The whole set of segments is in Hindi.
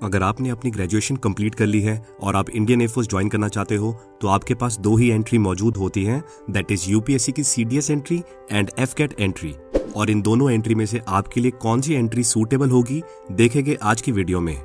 अगर आपने अपनी ग्रेजुएशन कंप्लीट कर ली है और आप इंडियन एयरफोर्स ज्वाइन करना चाहते हो तो आपके पास दो ही एंट्री मौजूद होती हैं, दैट इज यूपीएससी की सीडीएस एंट्री एंड एफकेट एंट्री। और इन दोनों एंट्री में से आपके लिए कौन सी एंट्री सूटेबल होगी देखेंगे आज की वीडियो में।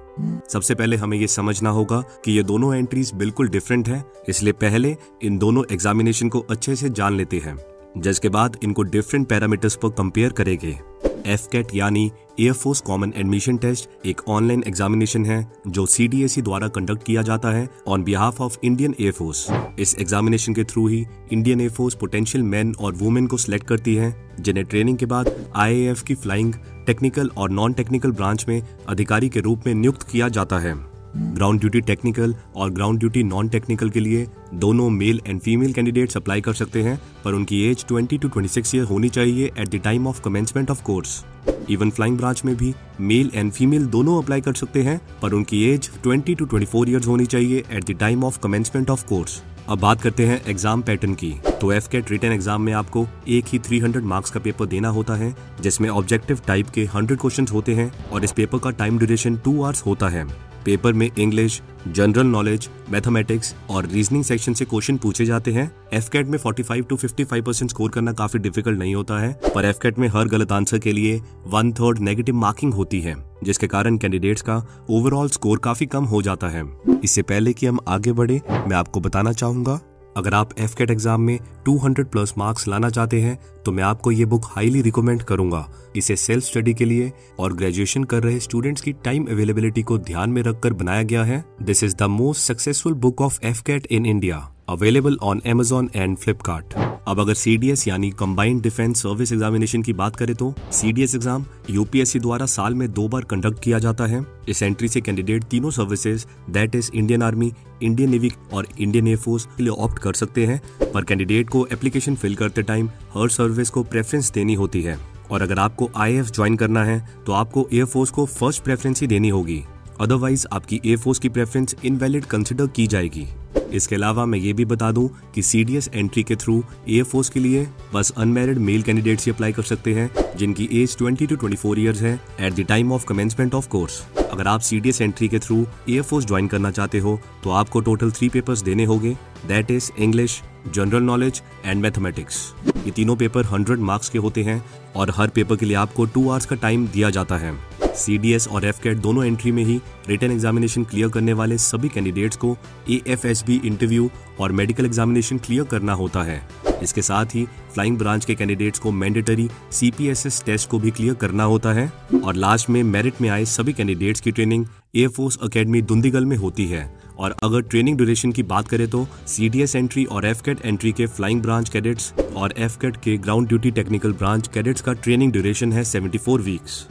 सबसे पहले हमें ये समझना होगा कि ये दोनों एंट्रीज बिल्कुल डिफरेंट है, इसलिए पहले इन दोनों एग्जामिनेशन को अच्छे से जान लेते हैं, जिसके बाद इनको डिफरेंट पैरामीटर्स पर कंपेयर करेंगे। एफकेट यानी एयरफोर्स कॉमन एडमिशन टेस्ट एक ऑनलाइन एग्जामिनेशन है जो सीडीएसई द्वारा कंडक्ट किया जाता है on behalf of Indian air force. इस एग्जामिनेशन के थ्रू ही इंडियन एयरफोर्स पोटेंशियल मैन और वुमेन को सिलेक्ट करती है, जिन्हें ट्रेनिंग के बाद आईएएफ की फ्लाइंग, टेक्निकल और नॉन टेक्निकल ब्रांच में अधिकारी के रूप में नियुक्त किया जाता है। ग्राउंड ड्यूटी टेक्निकल और ग्राउंड ड्यूटी नॉन टेक्निकल के लिए दोनों male and female candidates apply कर सकते हैं, पर उनकी एज 20 to 26 ईयर होनी चाहिए at the time of commencement of course. Even flying branch में भी मेल एंड फीमेल दोनों अप्लाई कर सकते हैं, पर उनकी एज 20 to 24 ईयर्स होनी चाहिए at the time of commencement of course. अब बात करते हैं एग्जाम पैटर्न की। तो एफकेट रिटन एग्जाम में आपको एक ही 300 मार्क्स का पेपर देना होता है, जिसमें ऑब्जेक्टिव टाइप के 100 क्वेश्चंस होते हैं और इस पेपर का टाइम ड्यूरेशन 2 आवर्स होता है। पेपर में इंग्लिश, जनरल नॉलेज, मैथमेटिक्स और रीजनिंग सेक्शन से क्वेश्चन पूछे जाते हैं। एफकेट में 45 to 55% स्कोर करना काफी डिफिकल्ट नहीं होता है, पर एफकेट में हर गलत आंसर के लिए 1/3 नेगेटिव मार्किंग होती है, जिसके कारण कैंडिडेट्स का ओवरऑल स्कोर काफी कम हो जाता है। इससे पहले कि हम आगे बढ़े, मैं आपको बताना चाहूंगा, अगर आप एफकेट एग्जाम में 200+ मार्क्स लाना चाहते हैं तो मैं आपको ये बुक हाईली रिकमेंड करूंगा। इसे सेल्फ स्टडी के लिए और ग्रेजुएशन कर रहे स्टूडेंट्स की टाइम अवेलेबिलिटी को ध्यान में रखकर बनाया गया है। This is the most successful book of AFCAT in India, available on Amazon and Flipkart. अब अगर सीडीएस यानी कंबाइंड डिफेंस सर्विस एग्जामिनेशन की बात करें तो सीडीएस एग्जाम यूपीएससी द्वारा साल में 2 बार कंडक्ट किया जाता है। इस एंट्री से कैंडिडेट तीनों services that is Indian army, Indian navy और इंडियन एयरफोर्स के लिए ऑप्ट कर सकते हैं, पर कैंडिडेट को एप्लीकेशन फिल करते टाइम हर सर्विस को प्रेफरेंस देनी होती है। और अगर आपको आईएएफ ज्वाइन करना है तो आपको एयरफोर्स को फर्स्ट प्रेफरेंस ही देनी होगी, अदरवाइज आपकी एयरफोर्स की प्रेफरेंस इनवैलिड कंसिडर की जाएगी। इसके अलावा मैं ये भी बता दूं कि सीडीएस एंट्री के थ्रू एयरफोर्स के लिए बस अनमैरिड मेल कैंडिडेट्स ही अप्लाई कर सकते हैं, जिनकी एज 20 to 24 ईयर्स है at the time of commencement of course. अगर आप सीडीएस एंट्री के थ्रू एयरफोर्स ज्वाइन करना चाहते हो तो आपको टोटल 3 पेपर्स देने होंगे, that is English, general knowledge and mathematics. ये तीनों पेपर 100 मार्क्स के होते हैं और हर पेपर के लिए आपको 2 आवर्स का टाइम दिया जाता है। सीडीएस और एफकेट दोनों एंट्री में ही रिटन एग्जामिनेशन क्लियर करने वाले सभी कैंडिडेट्स को एएफएसबी इंटरव्यू और मेडिकल एग्जामिनेशन क्लियर करना होता है। इसके साथ ही फ्लाइंग ब्रांच के कैंडिडेट्स को मैंडेटरी सीपीएसएस टेस्ट को भी क्लियर करना होता है। और लास्ट में मेरिट में आए सभी कैंडिडेट्स की ट्रेनिंग एयरफोर्स एकेडमी दुंदीगल में होती है। और अगर ट्रेनिंग ड्यूरेशन की बात करें तो सीडीएस एंट्री और एफकेट एंट्री के फ्लाइंग ब्रांच कैडेट्स और एफकेट के ground duty technical branch cadets का ट्रेनिंग ड्यूरेशन है 74 वीक्स।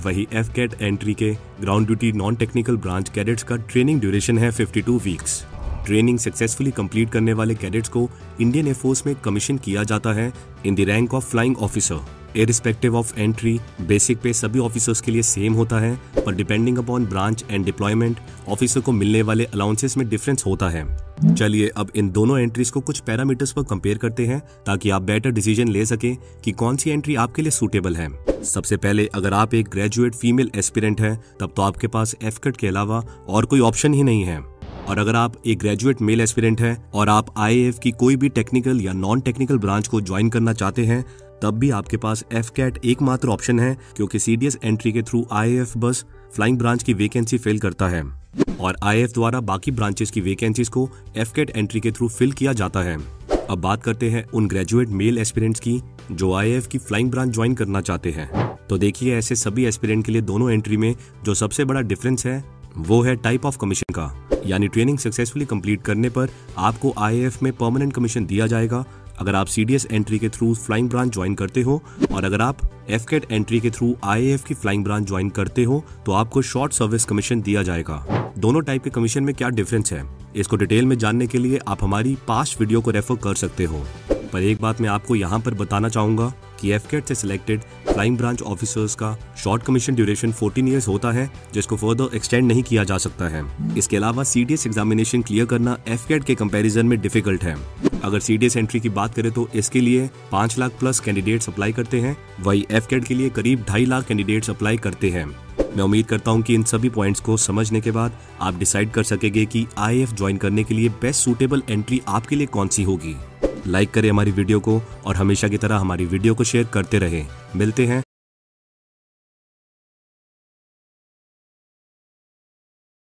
वही एफकेट एंट्री के ground duty non technical branch cadets का ट्रेनिंग ड्यूरेशन है 52 वीक्स। ट्रेनिंग सक्सेसफुली कंप्लीट करने वाले कैडेट्स को इंडियन एयरफोर्स में कमीशन किया जाता है in the rank of flying officer. Irrespective of entry, basic पे सभी ऑफिसर्स के लिए सेम होता है, पर depending upon branch and deployment officer को मिलने वाले अलाउंसेस में डिफरेंस होता है। चलिए अब इन दोनों एंट्रीज को कुछ पैरामीटर्स पर कंपेयर करते हैं ताकि आप बेटर डिसीजन ले सके कि कौन सी एंट्री आपके लिए सूटेबल है। सबसे पहले अगर आप एक ग्रेजुएट फीमेल एस्पिरेंट है तब तो आपके पास एफकेट के अलावा और कोई ऑप्शन ही नहीं है। और अगर आप एक ग्रेजुएट मेल एस्पिरेंट है और आप आईएएफ की कोई भी टेक्निकल या नॉन टेक्निकल ब्रांच को ज्वाइन करना चाहते हैं तब भी आपके पास एफकेट एकमात्र ऑप्शन है, क्योंकि सीडीएस एंट्री के थ्रू आईएएफ बस फ्लाइंग ब्रांच की वैकेंसी फिल करता है और आईएएफ द्वारा बाकी ब्रांचेस की वैकेंसीज को एफकेट एंट्री के थ्रू फिल किया जाता है। अब बात करते हैं उन ग्रेजुएट मेल एस्पिरेंट्स की जो आईएएफ की फ्लाइंग ब्रांच ज्वाइन करना चाहते हैं। तो देखिए, ऐसे सभी एस्पिरेंट के लिए दोनों एंट्री में जो सबसे बड़ा डिफरेंस है वो है टाइप ऑफ कमीशन का, यानी ट्रेनिंग सक्सेसफुली कंप्लीट करने पर आपको आईएएफ में परमानेंट कमीशन दिया जाएगा अगर आप सीडीएस एंट्री के थ्रू फ्लाइंग ब्रांच ज्वाइन करते हो, और अगर आप एफकेट एंट्री के थ्रू आईएएफ की फ्लाइंग ब्रांच ज्वाइन करते हो तो आपको शॉर्ट सर्विस कमीशन दिया जाएगा। दोनों टाइप के कमीशन में क्या डिफरेंस है, इसको डिटेल में जानने के लिए आप हमारी पास्ट वीडियो को रेफर कर सकते हो। पर एक बात मैं आपको यहाँ पर बताना चाहूंगा कि एफकेट से सिलेक्टेड फ्लाइंग ब्रांच ऑफिसर्स का शॉर्ट कमीशन ड्यूरेशन 14 ईयर्स होता है, जिसको फर्दर एक्सटेंड नहीं किया जा सकता है। इसके अलावा सीडीएस एग्जामिनेशन क्लियर करना एफकेट के कंपैरिजन में डिफिकल्ट है। अगर सीडीएस एंट्री की बात करें तो इसके लिए 5 लाख प्लस कैंडिडेट्स अप्लाई करते हैं, वही एफकेट के लिए करीब 2.5 लाख कैंडिडेट्स अप्लाई करते हैं। मैं उम्मीद करता हूं कि इन सभी पॉइंट्स को समझने के बाद आप डिसाइड कर सकेंगे कि IAF ज्वाइन करने के लिए बेस्ट सूटेबल एंट्री आपके लिए कौन सी होगी। लाइक करें हमारी वीडियो को और हमेशा की तरह हमारी वीडियो को शेयर करते रहें। मिलते हैं